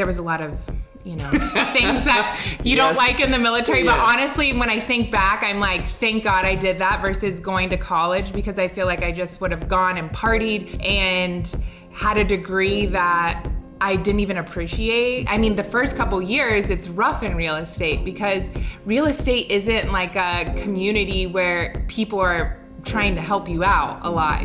there was a lot of, things that you don't like in the military. But honestly, when I think back, I'm like, thank God I did that versus going to college, because I feel like I just would have gone and partied and had a degree that I didn't even appreciate. I mean, the first couple years, it's rough in real estate because real estate isn't like a community where people are trying to help you out a lot,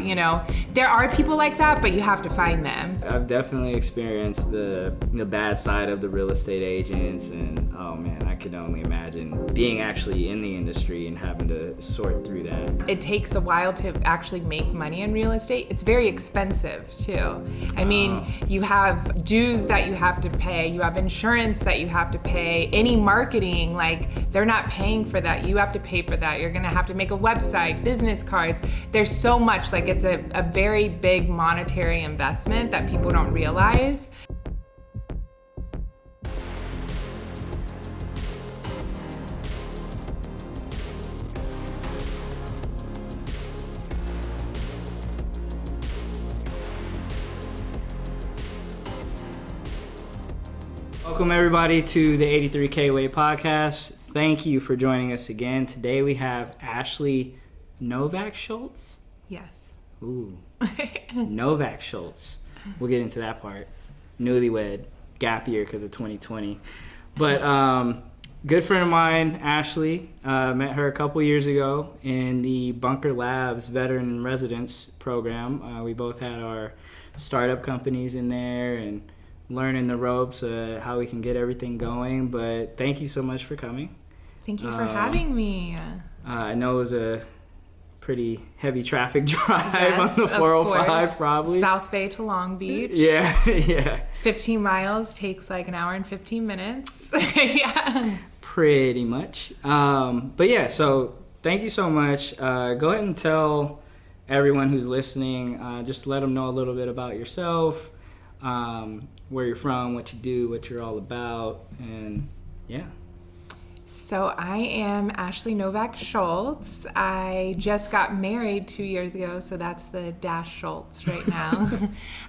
There are people like that, but you have to find them. I've definitely experienced the bad side of the real estate agents, and oh man, I could only imagine being actually in the industry and having to sort through that. It takes a while to actually make money in real estate. It's very expensive too. I mean, you have dues that you have to pay, you have insurance that you have to pay, any marketing, like they're not paying for that. You have to pay for that. You're gonna have to make a website, business cards. There's so much, like it's a very big monetary investment that people don't realize. Welcome everybody to the 83K Way podcast. Thank you for joining us again. Today we have Ashley Novak-Shultz? Yes. Ooh. Novak-Shultz. We'll get into that part. Newlywed, gap year because of 2020. But good friend of mine, Ashley, met her a couple years ago in the Bunker Labs Veteran in Residence program. We both had our startup companies in there and learning the ropes, how we can get everything going. But thank you so much for coming. Thank you for having me. I know it was a pretty heavy traffic drive on the 405, probably. South Bay to Long Beach. Yeah. 15 miles takes like an hour and 15 minutes. Yeah. Pretty much. But yeah, so thank you so much. Go ahead and tell everyone who's listening, just let them know a little bit about yourself, where you're from, what you do, what you're all about, and yeah. So I am Ashley Novak-Shultz. I just got married 2 years ago, so that's the -Schultz right now.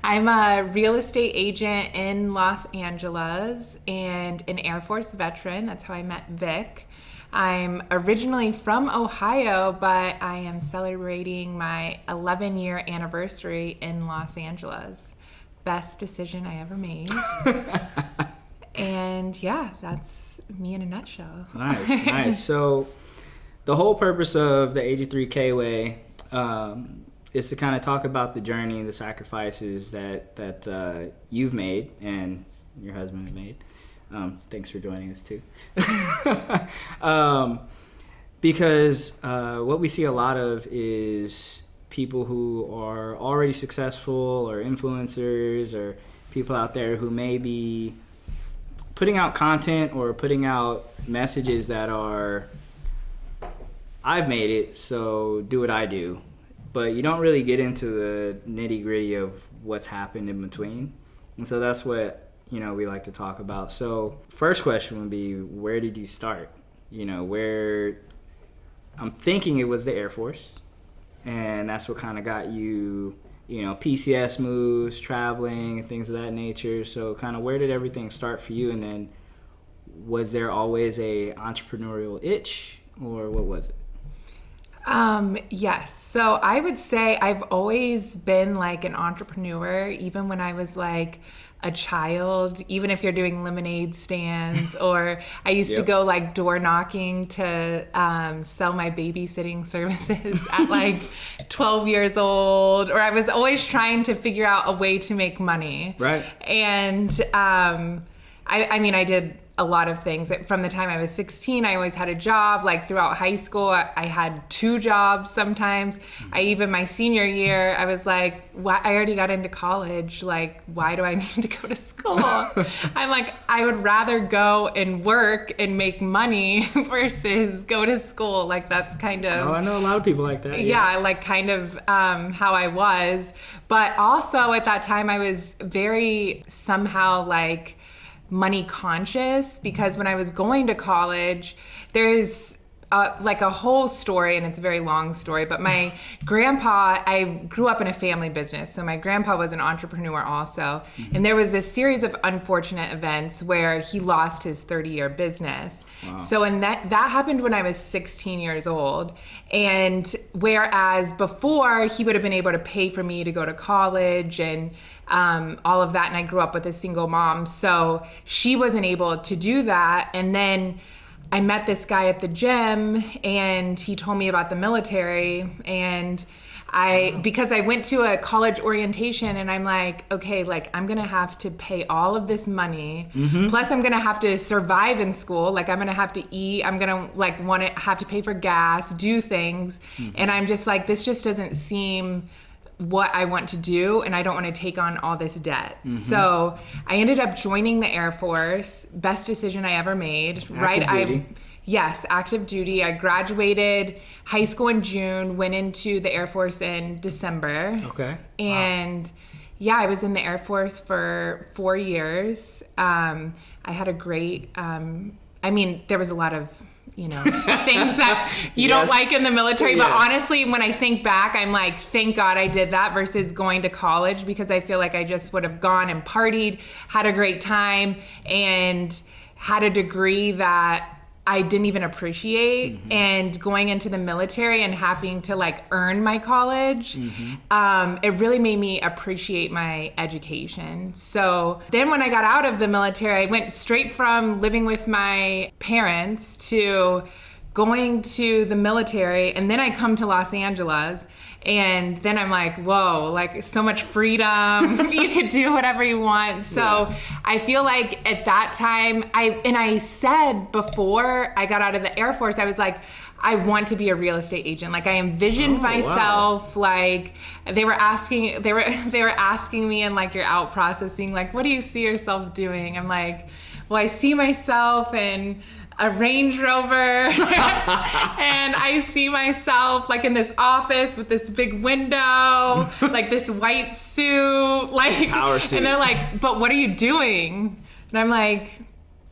I'm a real estate agent in Los Angeles and an Air Force veteran. That's how I met Vic. I'm originally from Ohio, but I am celebrating my 11-year anniversary in Los Angeles. Best decision I ever made. And yeah, that's me in a nutshell. Nice. So the whole purpose of the 83K Way is to kind of talk about the journey, the sacrifices that you've made and your husband has made. Thanks for joining us too. Because what we see a lot of is people who are already successful or influencers or people out there who may be putting out content or putting out messages that are, I've made it, so do what I do. But you don't really get into the nitty gritty of what's happened in between. And so that's what, we like to talk about. So first question would be, where did you start? I'm thinking it was the Air Force. And that's what kind of got you, PCS moves, traveling, and things of that nature. So kind of where did everything start for you? And then was there always a entrepreneurial itch, or what was it? Yes. So I would say I've always been like an entrepreneur, even when I was like a child, even if you're doing lemonade stands, or I used to go like door knocking to sell my babysitting services at like 12 years old, or I was always trying to figure out a way to make money. Right. And I mean, I did a lot of things. From the time I was 16, I always had a job. Like throughout high school, I had 2 jobs sometimes. My senior year, I was like, I already got into college. Like, why do I need to go to school? I'm like, I would rather go and work and make money versus go to school. Like, that's kind of... Oh, I know a lot of people like that. Yeah, like kind of how I was. But also at that time, I was very somehow like money conscious, because when I was going to college, there's like a whole story, and it's a very long story, but my grandpa, I grew up in a family business, so my grandpa was an entrepreneur also, and there was this series of unfortunate events where he lost his 30-year business. Wow. So and that happened when I was 16 years old, and whereas before he would have been able to pay for me to go to college and all of that, and I grew up with a single mom, so she wasn't able to do that. And then I met this guy at the gym, and he told me about the military, and because I went to a college orientation, and I'm like, okay, like I'm gonna have to pay all of this money, plus I'm gonna have to survive in school, like I'm gonna have to eat, I'm gonna like have to pay for gas, do things, and I'm just like, this just doesn't seem what I want to do, and I don't want to take on all this debt. So I ended up joining the Air Force. Best decision I ever made. Active duty. Yes, active duty. I graduated high school in June, went into the Air Force in December. Okay. And yeah, I was in the Air Force for 4 years. I had a great, there was a lot of things that you don't like in the military. But honestly, when I think back, I'm like, thank God I did that versus going to college, because I feel like I just would have gone and partied, had a great time, and had a degree that I didn't even appreciate. And going into the military and having to like earn my college, it really made me appreciate my education. So then when I got out of the military, I went straight from living with my parents to going to the military, and then I come to Los Angeles, and then I'm like, whoa, like so much freedom. You could do whatever you want. So I feel like at that time, I said before I got out of the Air Force, I was like, I want to be a real estate agent. Like I envisioned myself, like they were asking me in like your out processing, like, what do you see yourself doing? I'm like, well, I see myself in a Range Rover and I see myself like in this office with this big window, like this white suit, like power suit. And they're like, but what are you doing? And I'm like,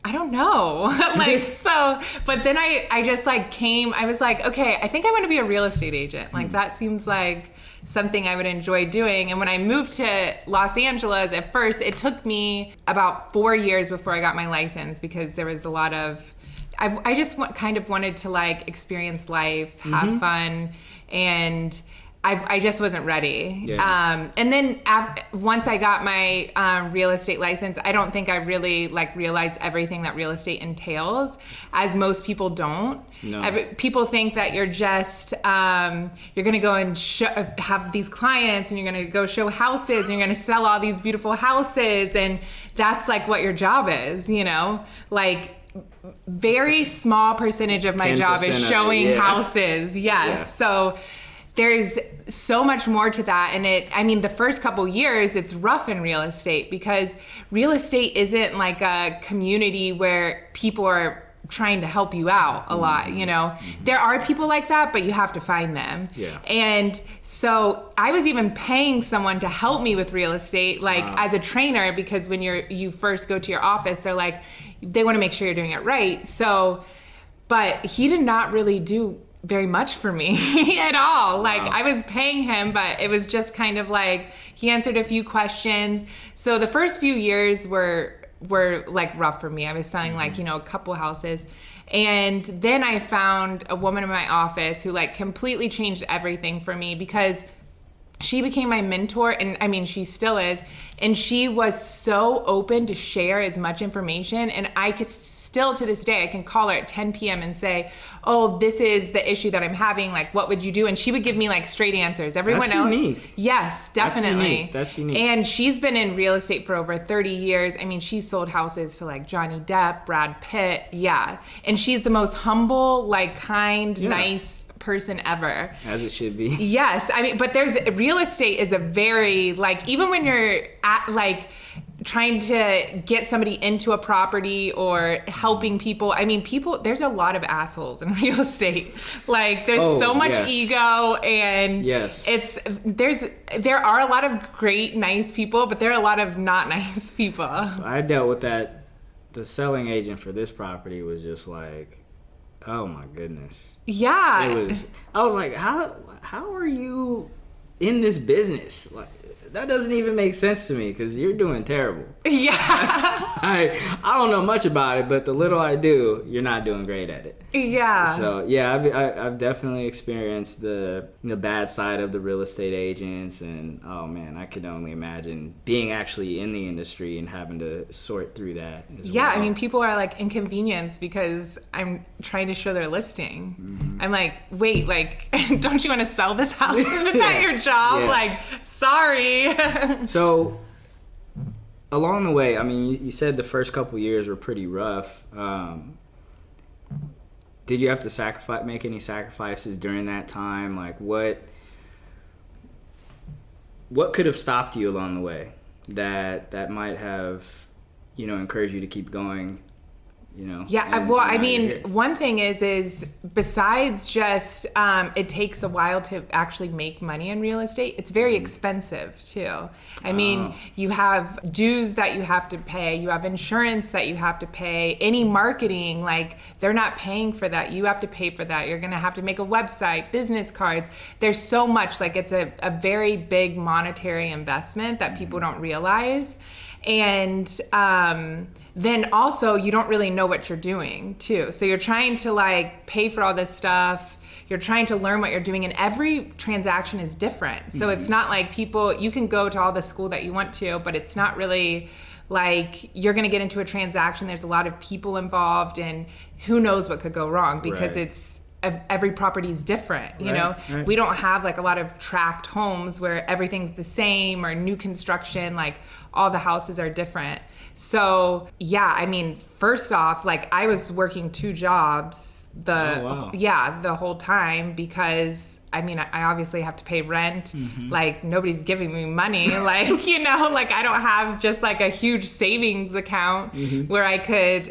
I don't know. Like, so, but then I just like I was like, okay, I think I want to be a real estate agent. Like that seems like something I would enjoy doing. And when I moved to Los Angeles, at first it took me about 4 years before I got my license, because there was a lot of, I just kind of wanted to like experience life, have fun, and I just wasn't ready. Yeah. And then once I got my real estate license, I don't think I really like realized everything that real estate entails, as most people don't. No. People think that you're just, you're going to go and have these clients, and you're going to go show houses, and you're going to sell all these beautiful houses, and that's like what your job is, like very small percentage of my job is showing houses. Yes. Yeah. So there's so much more to that. And the first couple years, it's rough in real estate, because real estate isn't like a community where people are trying to help you out a lot, There are people like that, but you have to find them. Yeah. And so I was even paying someone to help me with real estate, like as a trainer, because when you first go to your office, they're like, they want to make sure you're doing it right. So, but he did not really do very much for me at all. Like I was paying him, but it was just kind of like he answered a few questions. So the first few years were like rough for me. I was selling like, a couple houses. And then I found a woman in my office who like completely changed everything for me, because she became my mentor, and she still is, and she was so open to share as much information, and I could still to this day, I can call her at 10 p.m. and say, oh, this is the issue that I'm having, like what would you do? And she would give me like straight answers. Everyone else, unique. Yes, definitely. That's unique. And she's been in real estate for over 30 years. She's sold houses to like Johnny Depp, Brad Pitt, and she's the most humble, like kind, nice person ever. As it should be. Yes. But real estate is a very, like, even when you're at like trying to get somebody into a property or helping people, there's a lot of assholes in real estate. Like there's so much ego, and there are a lot of great, nice people, but there are a lot of not nice people. I dealt with that. The selling agent for this property was just like, Oh my goodness. Yeah. I was like, how are you in this business? Like, that doesn't even make sense to me because you're doing terrible. Yeah. I don't know much about it, but the little I do, you're not doing great at it. Yeah. So yeah, I've definitely experienced the bad side of the real estate agents, and oh man, I could only imagine being actually in the industry and having to sort through that as well. I mean, people are like inconvenienced because I'm trying to show their listing. Mm-hmm. I'm like, wait, like, don't you want to sell this house? Isn't that your job? Yeah. Like, sorry. So along the way, I mean, you said the first couple years were pretty rough. Did you have to make any sacrifices during that time? Like, what could have stopped you along the way that might have, encouraged you to keep going? Yeah, well, I mean, one thing is besides just it takes a while to actually make money in real estate, it's very expensive too. I mean, you have dues that you have to pay, you have insurance that you have to pay, any marketing, like they're not paying for that. You have to pay for that. You're gonna have to make a website, business cards. There's so much, like it's a very big monetary investment that people don't realize. And then also you don't really know what you're doing too. So you're trying to like pay for all this stuff. You're trying to learn what you're doing, and every transaction is different. So it's not like you can go to all the school that you want to, but it's not really like you're going to get into a transaction. There's a lot of people involved, and who knows what could go wrong because every property is different, you know? Right. We don't have like a lot of tract homes where everything's the same, or new construction, like all the houses are different. So yeah, I mean, first off, like I was working 2 jobs the whole time because I mean, I obviously have to pay rent. Like nobody's giving me money. Like, like I don't have just like a huge savings account where I could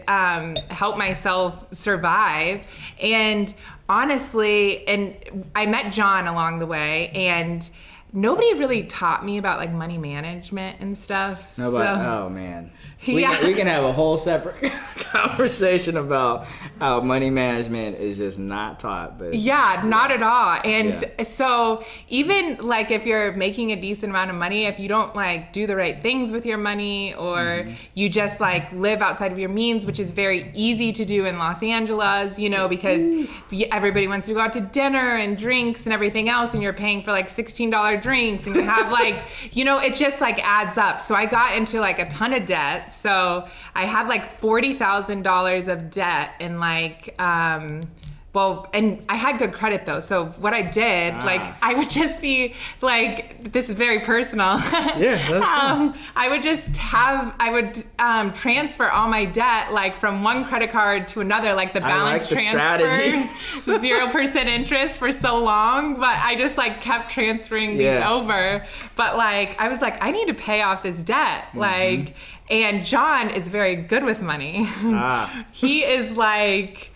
help myself survive. And honestly, and I met John along the way, and nobody really taught me about like money management and stuff. Oh man. We can have a whole separate conversation about how money management is just not taught. But not at all. And so even like if you're making a decent amount of money, if you don't like do the right things with your money, or you just like live outside of your means, which is very easy to do in Los Angeles, because everybody wants to go out to dinner and drinks and everything else, and you're paying for like $16 drinks, and you have like, it just like adds up. So I got into like a ton of debt. So I had like $40,000 of debt, and like, and I had good credit though. So what I did, like, I would just be like, this is very personal. Yeah, that's fine. I would transfer all my debt like from one credit card to another, like the balance transfer, 0% interest for so long. But I just like kept transferring these over. But like, I was like, I need to pay off this debt. Like, and John is very good with money. He is like,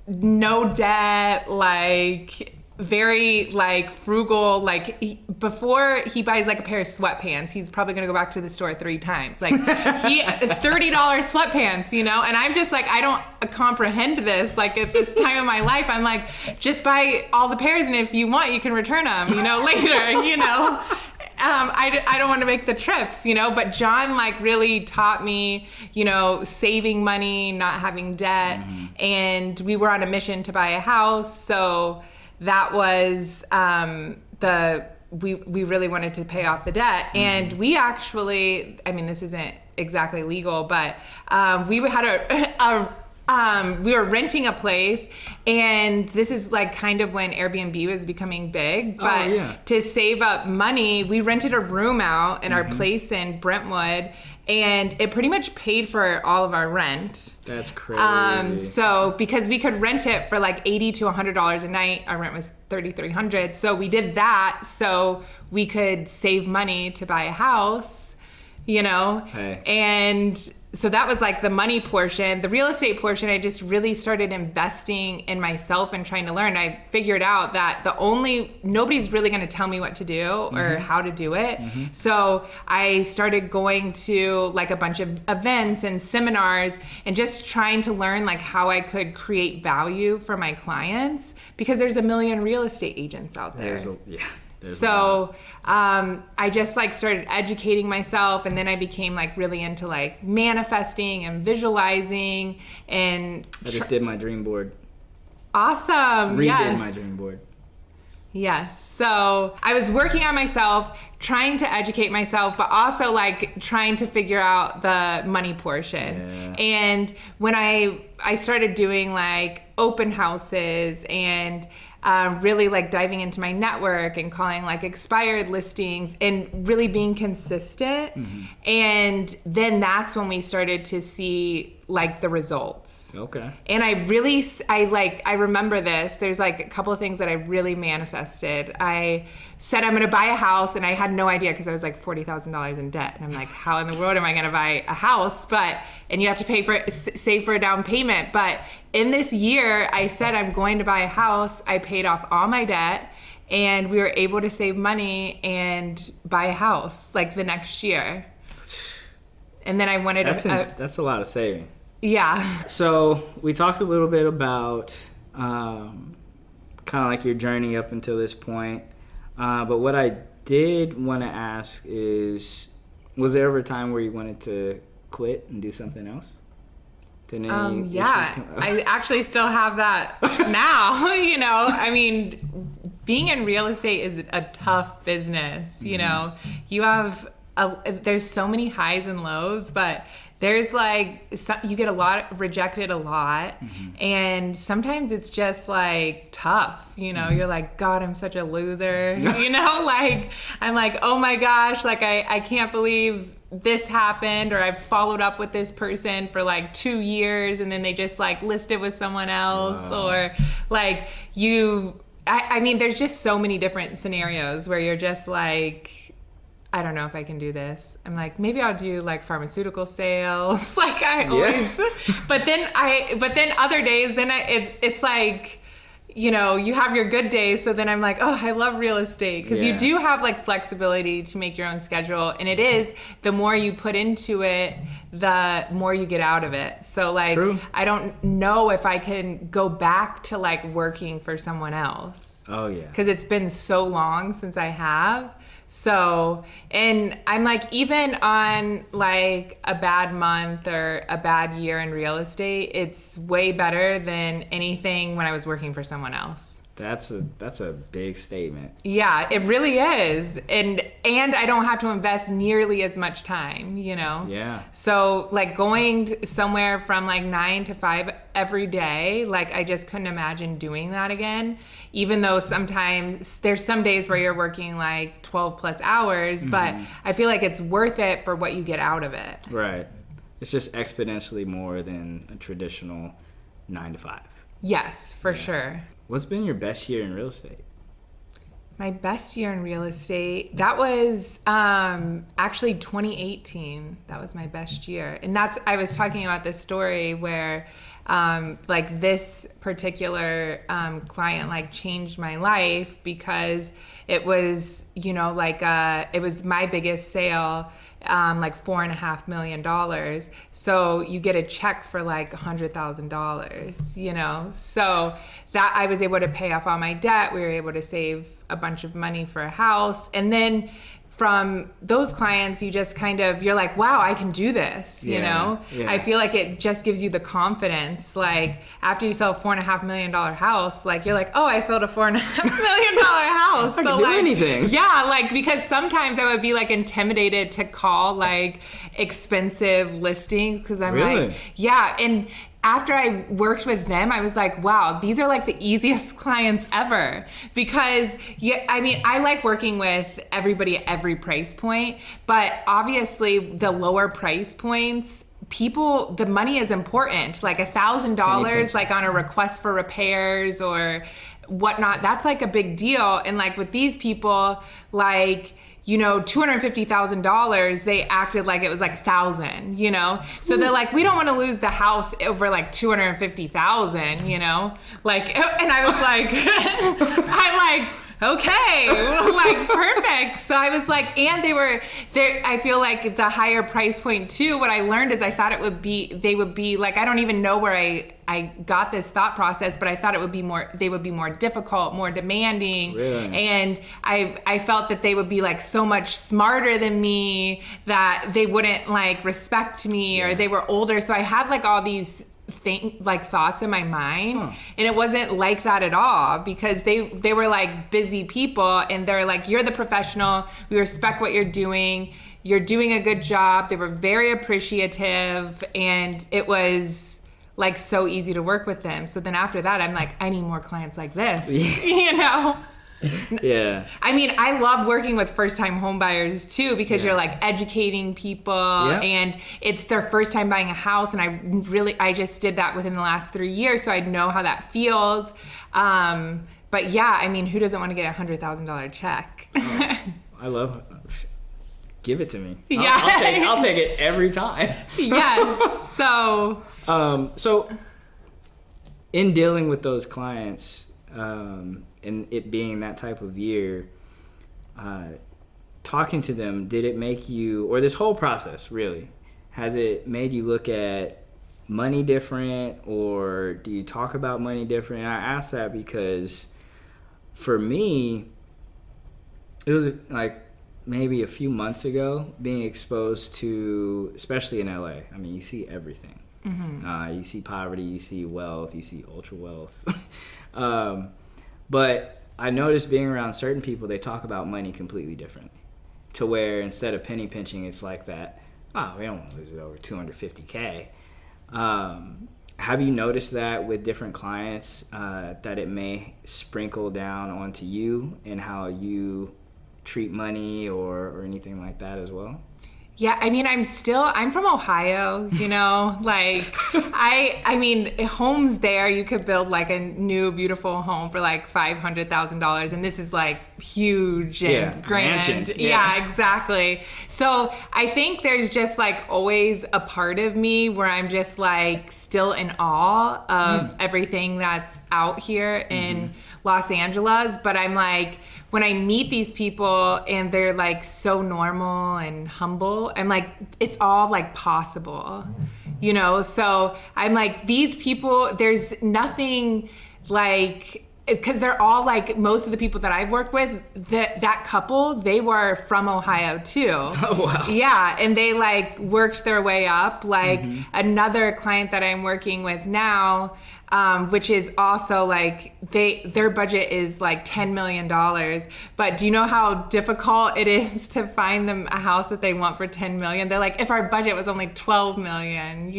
no debt, like very like frugal. Like before he buys like a pair of sweatpants, he's probably gonna go back to the store 3 times. Like $30 sweatpants, and I'm just like, I don't comprehend this. Like at this time of my life, I'm like, just buy all the pairs, and if you want, you can return them, later, I don't want to make the trips, but John like really taught me, saving money, not having debt. And we were on a mission to buy a house. So that was, we really wanted to pay off the debt. And we actually, I mean, this isn't exactly legal, but, we had we were renting a place, and this is like kind of when Airbnb was becoming big, but to save up money, we rented a room out in our place in Brentwood, and it pretty much paid for all of our rent. That's crazy. So because we could rent it for like $80 to $100 a night, our rent was $3,300. So we did that so we could save money to buy a house, Hey. And so that was like the money portion. The real estate portion, I just really started investing in myself and trying to learn. I figured out that nobody's really going to tell me what to do or how to do it. So I started going to like a bunch of events and seminars and just trying to learn like how I could create value for my clients, because there's a million real estate agents out there. So I just like started educating myself, and then I became like really into like manifesting and visualizing, and I just did my dream board. Awesome. Redid my dream board. Yes. So I was working on myself, trying to educate myself, but also like trying to figure out the money portion. And when I started doing like open houses and really like diving into my network and calling like expired listings and really being consistent. And then that's when we started to see like the results. Okay. And I remember this. There's like a couple of things that I really manifested. I said I'm going to buy a house, and I had no idea because I was like $40,000 in debt. And I'm like, how in the world am I going to buy a house? And you have to save for a down payment. But in this year, I said I'm going to buy a house. I paid off all my debt, and we were able to save money and buy a house like the next year. And then I wanted that's a lot of saving. Yeah. So we talked a little bit about kind of like your journey up until this point. But what I did want to ask is, was there ever a time where you wanted to quit and do something else? Did any issues come up? I actually still have that now. You know, I mean, being in real estate is a tough business. You know, you have there's so many highs and lows, but there's like you get rejected a lot, and sometimes it's just like tough. You know, you're like, God, I'm such a loser. You know, like I'm like, oh my gosh, like I can't believe this happened, or I've followed up with this person for like 2 years and then they just like listed with someone else. Wow. Or like I mean, there's just so many different scenarios where you're just like, I don't know if I can do this. I'm like, maybe I'll do like pharmaceutical sales. Like I always, but then other days, then it's like, you know, you have your good days. So then I'm like, oh, I love real estate, because you do have like flexibility to make your own schedule. And it is, the more you put into it, the more you get out of it. So like, True. I don't know if I can go back to like working for someone else. Oh yeah. Because it's been so long since I have. So, and I'm like, even on like a bad month or a bad year in real estate, it's way better than anything when I was working for someone else. That's a big statement. Yeah, it really is. And I don't have to invest nearly as much time, you know? Yeah. So like going somewhere from like 9 to 5 every day, like I just couldn't imagine doing that again. Even though sometimes there's some days where you're working like 12 plus hours, but I feel like it's worth it for what you get out of it. Right. It's just exponentially more than a traditional 9 to 5. Yes, for sure. What's been your best year in real estate? My best year in real estate, that was actually 2018. That was my best year. And I was talking about this story where like this particular client like changed my life, because it was, you know, like it was my biggest sale, like $4.5 million. So you get a check for like $100,000, you know? So that I was able to pay off all my debt. We were able to save a bunch of money for a house. And then from those clients, you just kind of, you're like, wow, I can do this, you know? Yeah. I feel like it just gives you the confidence. Like after you sell a $4.5 million house, like you're like, oh, I sold a $4.5 million house. I can do anything. Yeah, like because sometimes I would be like intimidated to call like expensive listings, because I'm really? Like, yeah. And after I worked with them, I was like, wow, these are like the easiest clients ever. Because, I mean, I like working with everybody at every price point, but obviously the lower price points, the money is important. Like $1,000, like on a request for repairs or whatnot, that's like a big deal. And like with these people, like, $250,000, they acted like it was like $1,000, So they're like, we don't want to lose the house over like $250,000, like, and I was like, I'm like, okay, like perfect. So I was like, and they were there. I feel like the higher price point too. What I learned is I thought they would be like, I don't even know where I got this thought process, but I thought they would be more difficult, more demanding. Really? And I felt that they would be like so much smarter than me, that they wouldn't like respect me, or they were older. So I had like all these thoughts in my mind, and it wasn't like that at all, because they were like busy people, and they're like, you're the professional, we respect what you're doing a good job. They were very appreciative, and it was like so easy to work with them. So then after that, I'm like, I need more clients like this. Yeah. I mean, I love working with first-time home buyers too, because you're like educating people, and it's their first time buying a house. And I just did that within the last 3 years, so I know how that feels. But yeah, I mean, who doesn't want to get $100,000 check? I love it. Give it to me. Yeah. I'll take it every time. Yes. So in dealing with those clients, and it being that type of year, talking to them, did it make you, or this whole process really, has it made you look at money different, or do you talk about money different? And I ask that because for me, it was like maybe a few months ago, being exposed to, especially in LA, I mean, you see everything. Mm-hmm. You see poverty, you see wealth, you see ultra wealth. But I noticed being around certain people, they talk about money completely differently. To where instead of penny pinching, it's like that, we don't want to lose it over $250K. Have you noticed that with different clients, that it may sprinkle down onto you and how you treat money or anything like that as well? Yeah, I mean, I'm from Ohio, like I mean, homes there, you could build like a new beautiful home for like $500,000, and this is like huge and grand. Mansion. Yeah, exactly. So I think there's just like always a part of me where I'm just like still in awe of everything that's out here in Los Angeles, but I'm like, when I meet these people and they're like so normal and humble, I'm like, it's all like possible, So I'm like, these people, there's nothing like, because they're all like, most of the people that I've worked with, that couple, they were from Ohio too. Oh, wow. Yeah, and they like worked their way up. Like another client that I'm working with now, which is also like their budget is like $10 million. But do you know how difficult it is to find them a house that they want for $10 million? They're like, if our budget was only $12 million,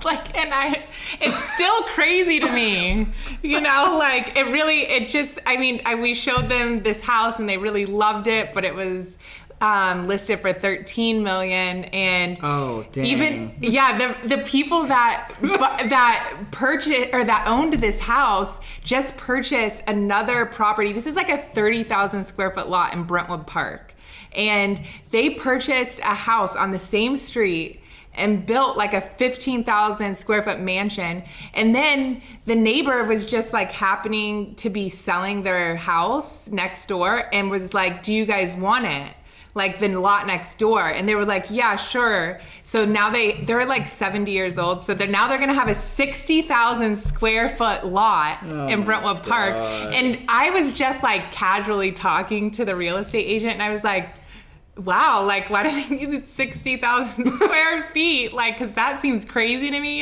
like, and it's still crazy to me, like we showed them this house and they really loved it, but it was listed for $13 million, and the people that purchased or that owned this house just purchased another property. This is like a 30,000 square foot lot in Brentwood Park, and they purchased a house on the same street and built like a 15,000 square foot mansion. And then the neighbor was just like happening to be selling their house next door and was like, do you guys want it? Like the lot next door. And they were like, yeah, sure. So now they're like 70 years old. So they're going to have a 60,000 square foot lot in Brentwood Park. And I was just like casually talking to the real estate agent, and I was like, wow, like, why do they need 60,000 square feet? Like, because that seems crazy to me,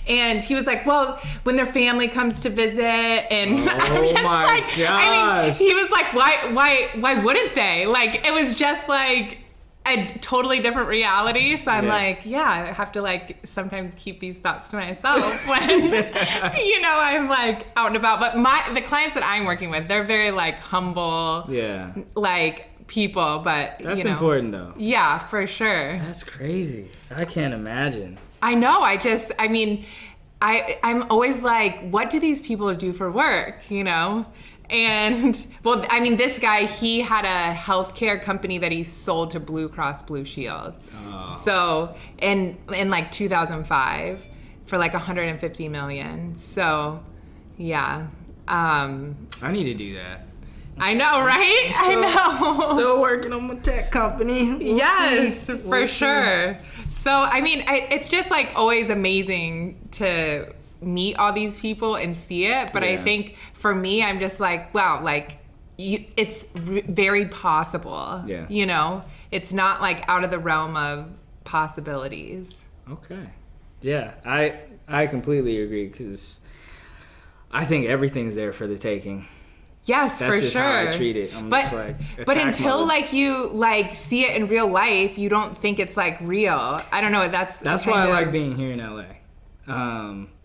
And he was like, well, when their family comes to visit, and I'm just like, gosh. I mean, he was like, why wouldn't they? Like, it was just like a totally different reality. So I'm like, I have to like sometimes keep these thoughts to myself when, I'm like out and about. But the clients that I'm working with, they're very like humble, like people, but that's important though. Yeah, for sure. That's crazy. I can't imagine. I know. I'm always like, what do these people do for work? And, well, I mean, this guy, he had a healthcare company that he sold to Blue Cross Blue Shield. Oh. So, in like 2005 for like 150 million. So, yeah. I need to do that. I know, right? I know. Still working on my tech company. Yes, for sure. So, I mean, it's just like always amazing to meet all these people and see it. But I think for me, I'm just like, wow, like it's very possible. Yeah. You know, it's not like out of the realm of possibilities. Okay. Yeah, I completely agree because I think everything's there for the taking. Yes, that's for just sure. How I treat it. I'm just like, but until mode. Like you like see it in real life, you don't think it's like real. I don't know. That's why I like being here in LA.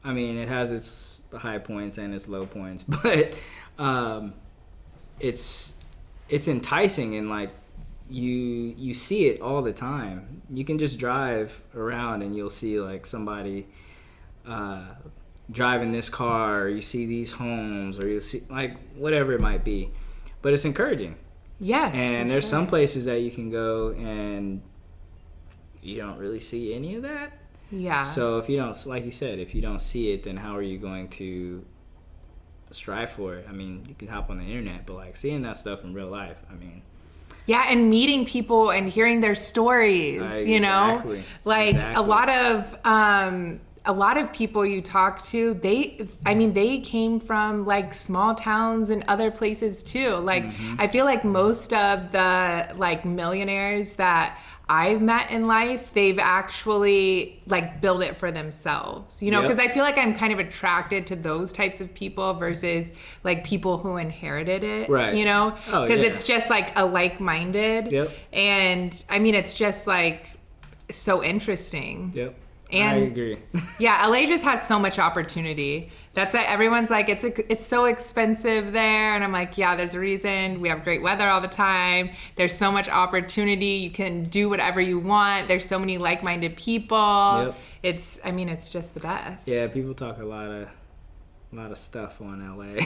I mean, it has its high points and its low points, but it's enticing and like you see it all the time. You can just drive around and you'll see like somebody driving this car, or you see these homes, or you'll see like whatever it might be. But it's encouraging. Yes. And there's some places that you can go and you don't really see any of that. Yeah. So if you don't, like you said, if you don't see it, then how are you going to strive for it? I mean, you can hop on the internet, but like seeing that stuff in real life, I mean. Yeah, and meeting people and hearing their stories, you know? Like a lot of people you talk to, they came from like small towns and other places too. Like I feel like most of the like millionaires that I've met in life, they've actually like built it for themselves, you know, because I feel like I'm kind of attracted to those types of people versus like people who inherited it, right? You know, because it's just like a like-minded, and I mean, it's just like so interesting. And I agree. Yeah, LA just has so much opportunity. That's it. Everyone's like, it's so expensive there. And I'm like, yeah, there's a reason. We have great weather all the time. There's so much opportunity. You can do whatever you want. There's so many like-minded people. It's just the best. Yeah, people talk a lot of stuff on LA.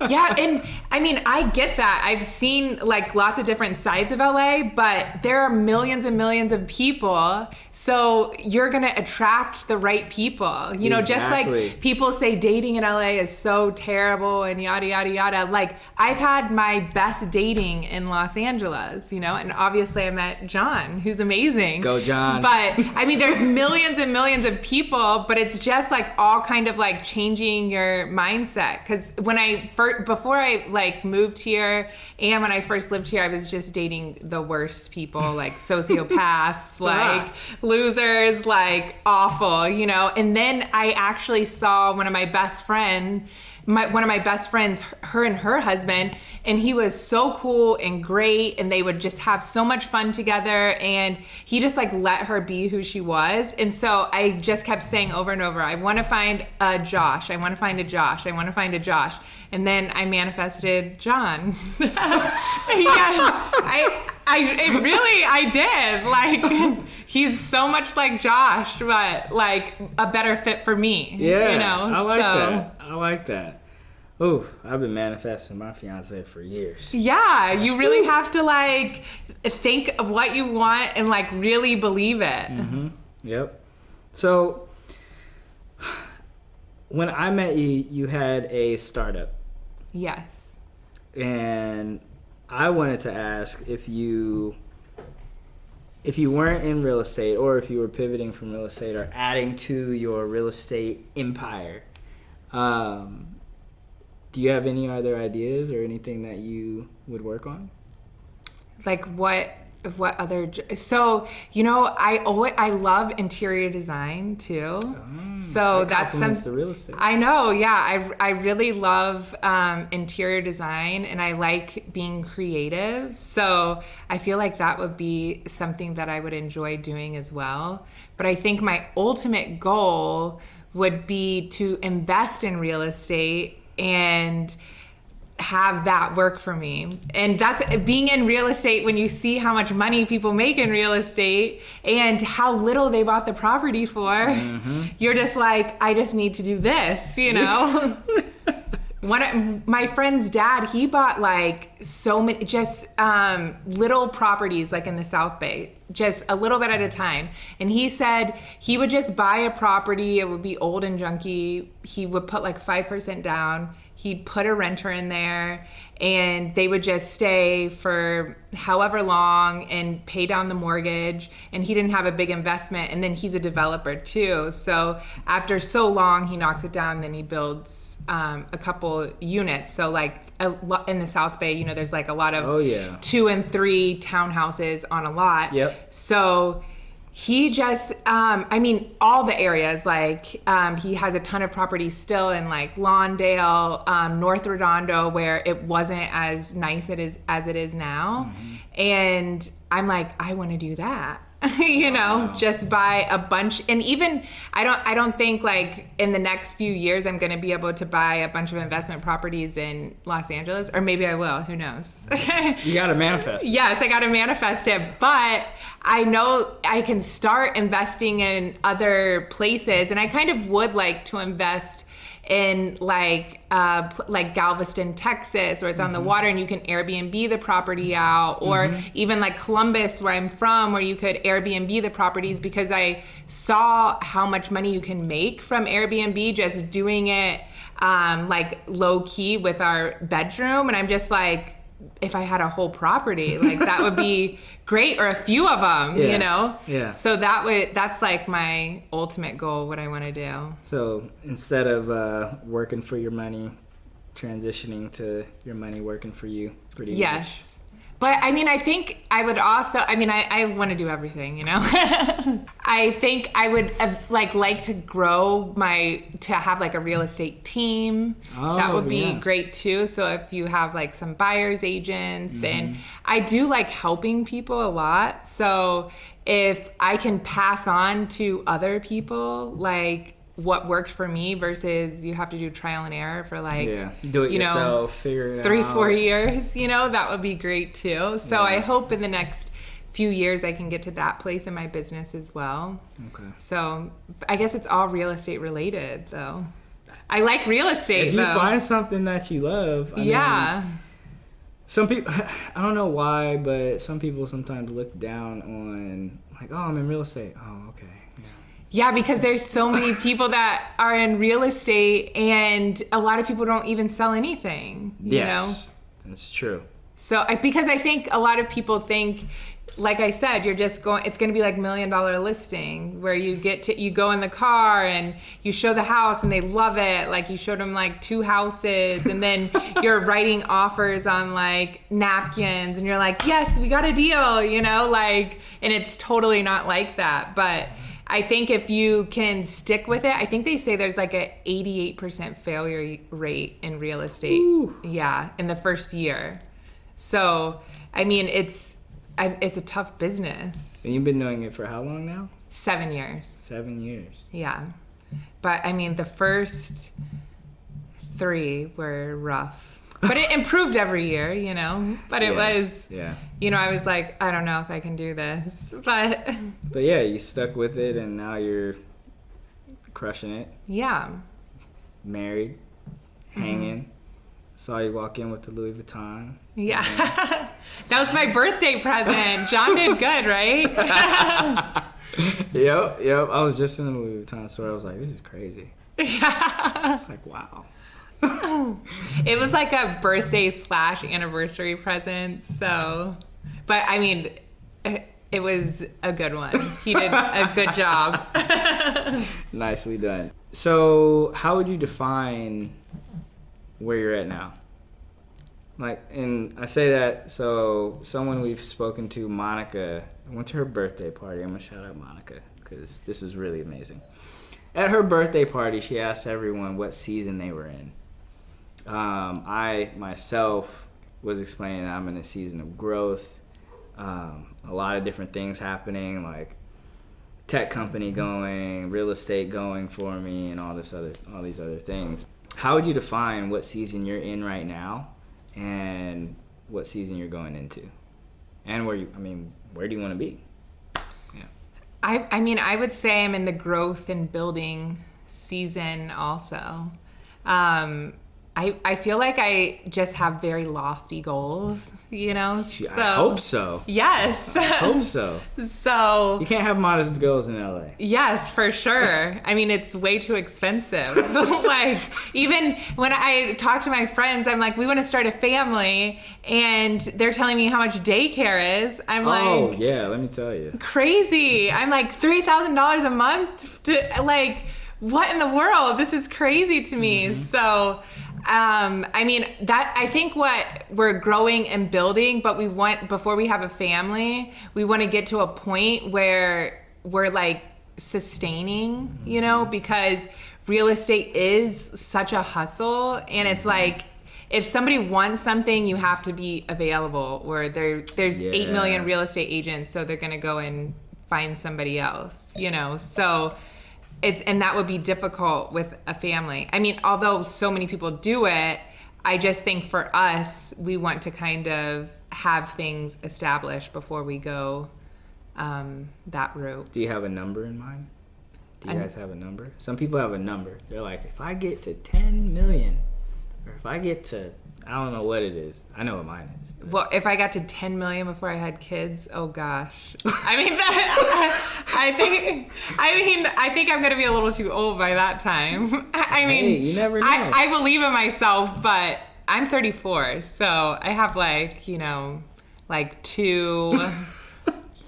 Yeah, and I mean, I get that. I've seen like lots of different sides of LA, but there are millions and millions of people. So you're going to attract the right people. You know, just like people say dating in LA is so terrible and yada, yada, yada. Like I've had my best dating in Los Angeles, you know, and obviously I met John, who's amazing. Go John. But I mean, there's millions and millions of people, but it's just like all kind of like changing your mindset. Because before I like moved here and when I first lived here, I was just dating the worst people, like sociopaths, like losers, like awful, you know. And then I actually saw one of my best friends, her and her husband, and he was so cool and great, and they would just have so much fun together, and he just like let her be who she was. And so I just kept saying over and over, I want to find a Josh, I want to find a Josh, I want to find a Josh. And then I manifested John. I did. Like, he's so much like Josh, but like a better fit for me. Yeah, you know? I like that. Oof, I've been manifesting my fiance for years. Yeah, you really have to like think of what you want and like really believe it. Mm-hmm. Yep. So when I met you, you had a startup. Yes. And I wanted to ask if you weren't in real estate, or if you were pivoting from real estate or adding to your real estate empire, do you have any other ideas or anything that you would work on? Like what other? So, you know, I love interior design too. So that complements the real estate. I know, yeah. I really love interior design, and I like being creative. So I feel like that would be something that I would enjoy doing as well. But I think my ultimate goal would be to invest in real estate and have that work for me. And that's being in real estate, when you see how much money people make in real estate and how little they bought the property for, you're just like, I just need to do this, you know? One of my friend's dad, he bought like so many, just little properties like in the South Bay, just a little bit at a time. And he said he would just buy a property. It would be old and junky. He would put like 5% down. He'd put a renter in there and they would just stay for however long and pay down the mortgage. And he didn't have a big investment. And then he's a developer too. So after so long, he knocks it down, then he builds a couple units. So like in the South Bay, there's like a lot of 2 and 3 townhouses on a lot. Yep. So he just, all the areas, like he has a ton of properties still in like Lawndale, North Redondo, where it wasn't as nice as it is now. Mm-hmm. And I'm like, I want to do that. Just buy a bunch. And even I don't think like in the next few years I'm going to be able to buy a bunch of investment properties in Los Angeles, or maybe I will, who knows. You got to manifest. Yes, I got to manifest it, but I know I can start investing in other places, and I kind of would like to invest in like Galveston, Texas, where it's on the water and you can Airbnb the property out, or even like Columbus, where I'm from, where you could Airbnb the properties, because I saw how much money you can make from Airbnb just doing it like low key with our bedroom. And I'm just like, if I had a whole property, like that would be great, or a few of them, Yeah. So that's like my ultimate goal, what I want to do. So instead of working for your money, transitioning to your money working for you, pretty much. Yes. But I think I would also, I want to do everything, I think I would like to grow to have like a real estate team. That would be great too. So if you have like some buyer's agents, and I do like helping people a lot. So if I can pass on to other people, like what worked for me versus you have to do trial and error for like, do it yourself, figure it 3-4 years, that would be great too. So I hope in the next few years I can get to that place in my business as well. Okay. So I guess it's all real estate related though. I like real estate. If you find something that you love, I mean, some people, I don't know why, but some people sometimes look down on like, oh, I'm in real estate. Oh, okay. Yeah, because there's so many people that are in real estate, and a lot of people don't even sell anything. You know? That's true. So, because I think a lot of people think, like I said, it's going to be like $1 million listing, where you go in the car and you show the house and they love it. Like you showed them like 2 houses, and then you're writing offers on like napkins, and you're like, yes, we got a deal, and it's totally not like that. But I think if you can stick with it, I think they say there's like an 88% failure rate in real estate. Ooh. Yeah, in the first year. So, it's a tough business. And you've been doing it for how long now? 7 years. 7 years. Yeah. But the first 3 were rough. But it improved every year, But it was, I was like, I don't know if I can do this. But yeah, you stuck with it, and now you're crushing it. Yeah. Married, hanging. Saw you walk in with the Louis Vuitton. Yeah. That was my birthday present. John did good, right? Yep. I was just in the Louis Vuitton store. I was like, this is crazy. Yeah. It's like, wow. It was like a birthday / anniversary present. So, but it was a good one. He did a good job. Nicely done. So, how would you define where you're at now? And I say that, so someone we've spoken to, Monica, I went to her birthday party. I'm going to shout out Monica because this is really amazing. At her birthday party, she asked everyone what season they were in. I, myself, was explaining that I'm in a season of growth. A lot of different things happening, like tech company going, real estate going for me, and all these other things. How would you define what season you're in right now, and what season you're going into, and where do you want to be? Yeah. I would say I'm in the growth and building season also. I feel like I just have very lofty goals, you know? So, I hope so. Yes. I hope so. So. You can't have modest goals in LA. Yes, for sure. I mean, it's way too expensive. Like, even when I talk to my friends, I'm like, we want to start a family, and they're telling me how much daycare is. I'm like, oh, yeah, let me tell you. Crazy. I'm like, $3,000 a month? Like, what in the world? This is crazy to me. Mm-hmm. So, I mean, I think what we're growing and building, but we want, before we have a family, we want to get to a point where we're like sustaining, you know, because real estate is such a hustle, and it's like, if somebody wants something, you have to be available, or there's 8 million real estate agents, so they're going to go and find somebody else, you know, so... and that would be difficult with a family. I mean, although so many people do it, I just think for us, we want to kind of have things established before we go that route. Do you have a number in mind? Do you guys have a number? Some people have a number. They're like, if I get to 10 million, or if I get to, I don't know what it is. I know what mine is. But. Well, if I got to 10 million before I had kids, oh gosh. I mean, I think I'm going to be a little too old by that time. I mean, hey, you never know. I believe in myself, but I'm 34, so I have like, you know, like 2-3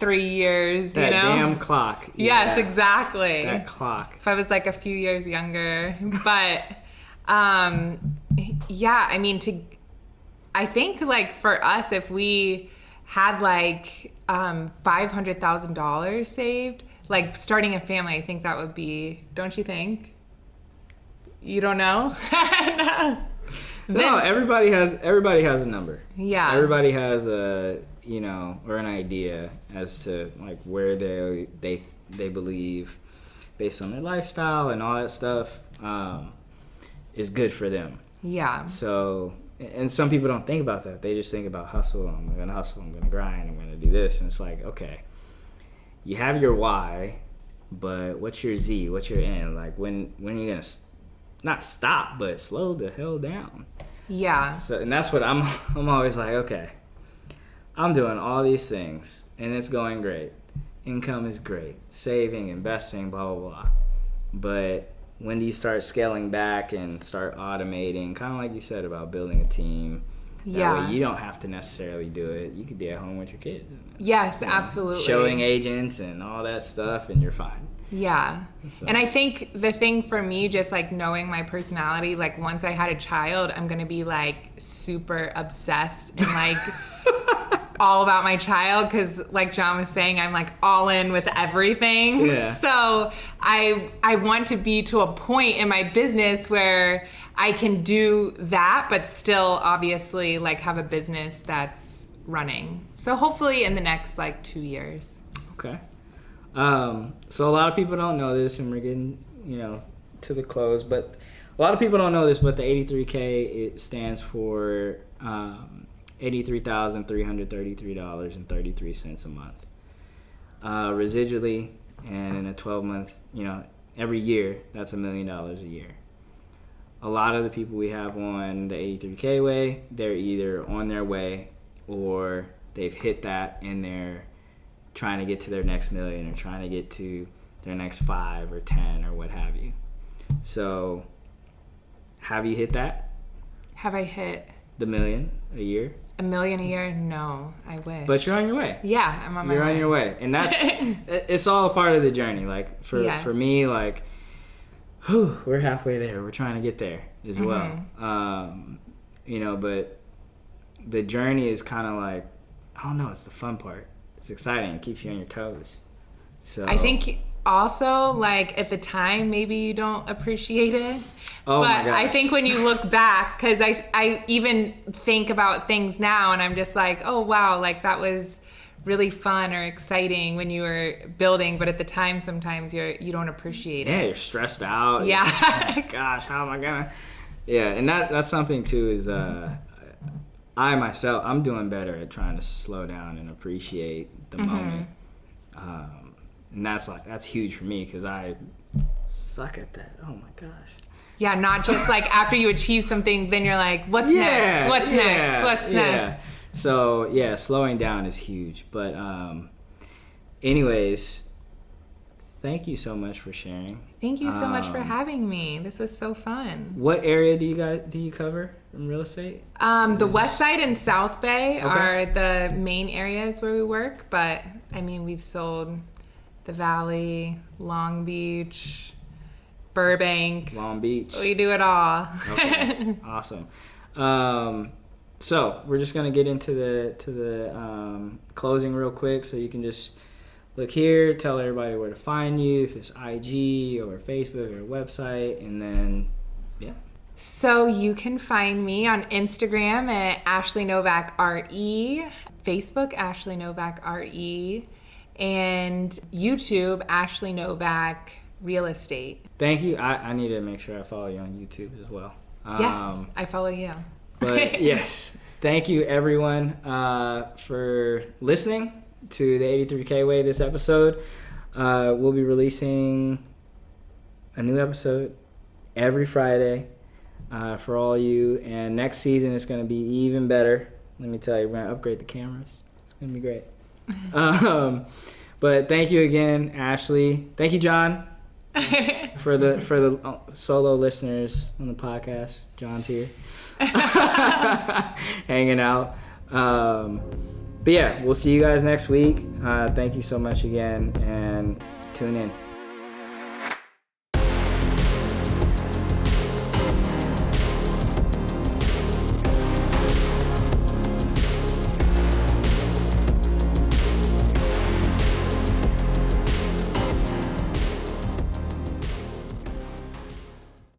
years, that you know? damn clock. Yes, exactly. That clock. If I was like a few years younger, but yeah, I mean, I think like for us, if we had like $500,000 saved, like starting a family, I think that would be, don't you think? You don't know? No, everybody has a number. Yeah. Everybody has a, you know, or an idea as to like where they believe, based on their lifestyle and all that stuff, is good for them. Yeah. So, and some people don't think about that. They just think about hustle. I'm going to hustle. I'm going to grind. I'm going to do this. And it's like, okay, you have your why, but what's your Z? What's your end? Like, when are you going to not stop, but slow the hell down? Yeah. So, and that's what I'm always like, okay, I'm doing all these things, and it's going great. Income is great. Saving, investing, blah, blah, blah. But when do you start scaling back and start automating, kind of like you said about building a team? That way you don't have to necessarily do it. You could be at home with your kids. Yes, absolutely. Showing agents and all that stuff, and you're fine. Yeah. So. And I think the thing for me, just like knowing my personality, like once I had a child, I'm going to be like super obsessed and like all about my child, because like John was saying, I'm like all in with everything. Yeah. So I want to be to a point in my business where I can do that, but still obviously like have a business that's running. So hopefully in the next like 2 years. Okay. So a lot of people don't know this, and we're getting, you know, to the close, but a lot of people don't know this, but the 83K, it stands for $83,333.33 a month. Residually, and in a 12-month, you know, every year, that's $1 million a year. A lot of the people we have on the 83K way, they're either on their way or they've hit that and they're trying to get to their next million or trying to get to their next 5 or 10 or what have you. So, have you hit that? Have I hit the $1 million a year? $1 million a year? No, I wish. But you're on your way. Yeah, I'm on my way. You're on your way. And that's, it's all a part of the journey. Like, for me, like, we're halfway there. We're trying to get there as well. You know, but the journey is kind of like, I don't know, it's the fun part. It's exciting. It keeps you on your toes. So I think also, like, at the time, maybe you don't appreciate it. Oh but my gosh. I think when you look back, because I even think about things now, and I'm just like, oh, wow, like, that was really fun or exciting when you were building, but at the time, sometimes you don't appreciate it. Yeah, you're stressed out. Yeah. Oh my gosh, how am I gonna? Yeah, and that's something too. Is I myself, I'm doing better at trying to slow down and appreciate the moment, and that's huge for me because I suck at that. Oh my gosh. Yeah, not just like after you achieve something, then you're like, what's next? What's next? What's next? So yeah, slowing down is huge. But anyways, thank you so much for sharing. Thank you so much for having me. This was so fun. What area do you cover in real estate? The West Side and South Bay are the main areas where we work, but I mean, we've sold the Valley, Long Beach, Burbank. Long Beach. We do it all. Okay. Awesome. So we're just gonna get into the closing real quick, so you can just look here, tell everybody where to find you, if it's IG or Facebook or website, and then yeah. So you can find me on Instagram at Ashley Novak RE, Facebook Ashley Novak RE, and YouTube Ashley Novak Real Estate. Thank you. I need to make sure I follow you on YouTube as well. Yes, I follow you. But yes, thank you everyone for listening to the 83K Way this episode. We'll be releasing a new episode every Friday for all you, and next season it's going to be even better. Let me tell you, we're going to upgrade the cameras. It's going to be great. But thank you again, Ashley. Thank you, John. For the solo listeners on the podcast, John's here hanging out. But yeah, we'll see you guys next week. Thank you so much again, and tune in.